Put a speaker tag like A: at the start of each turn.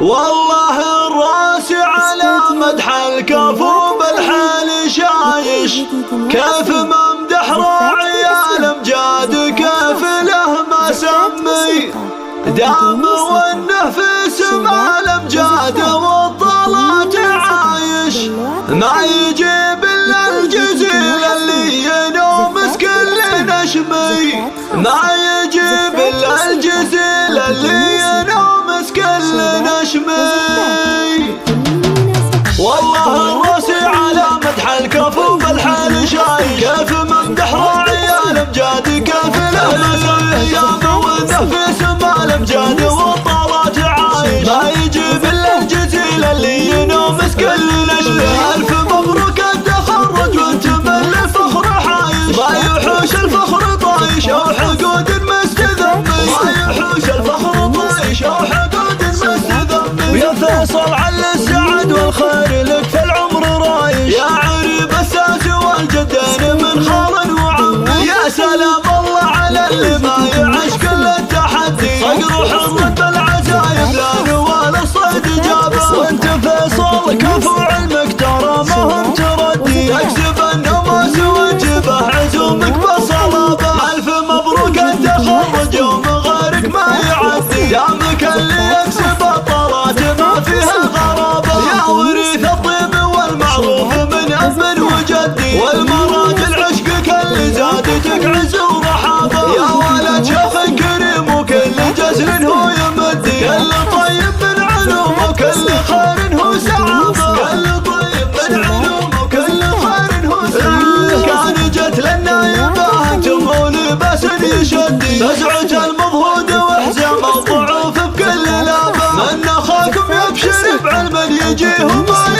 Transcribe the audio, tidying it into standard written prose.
A: والله الراس على مدح الكفو بالحال شايش، كيف ممدح راعي الامجاد كيف له ما سمي، دام وانه في سما الامجاد والطلات عايش، ما يجيب الا الجزيل اللي ينومس كل نشمي، ما يجيب الا الجزيل اللي ينومس كل نشمي. والله الراسي على مدح الكفو بالحال شايش، كيف ممدح راعي الامجاد كيف له ما سمي، دام وانه في سما الامجاد والطلات عايش، ما يجيب الا الجزيل اللي ينومس كل نشمي. الف مبروك التخرج وانت من الفخر حايش، ما يحوش الفخر طايش او حقود مستذمي، ما يحوش الفخر طايش او حقود مستذمي. ويا فيصل على السعد والخير لك في العمر رايش، يا عريب الساس والجدين من خال وعمي، يا سلام الله على اللي ما يعيش كل التحدي، صقر حضن بالعزايم لا نوال الصيد جابه، وانت فيصل كفو علمك ترى ما هم تردي، يكسب النماس وجبه عزومك بالصلابه. الف مبروك التخرج يوم غيرك ما يعدي، دامك اللي يكسب الطلات ما فيها غرابه، يا وريث الطيب والمعروف من اب وجدي، والمراجل عشقك اللي زادتك عز ورحابه، يا ولد شيخ كريم وكل جزر هو يمدي، كل طيب من علوم وكل خير هو سعابه، كل طيب من علوم وكل خير هو سعابه. كان جت للنايبه تمغول بس يشدي، تزعج المضهود وحزام الضعوف بكل لابه، من اخاكم يبشر بعلم يجيه وما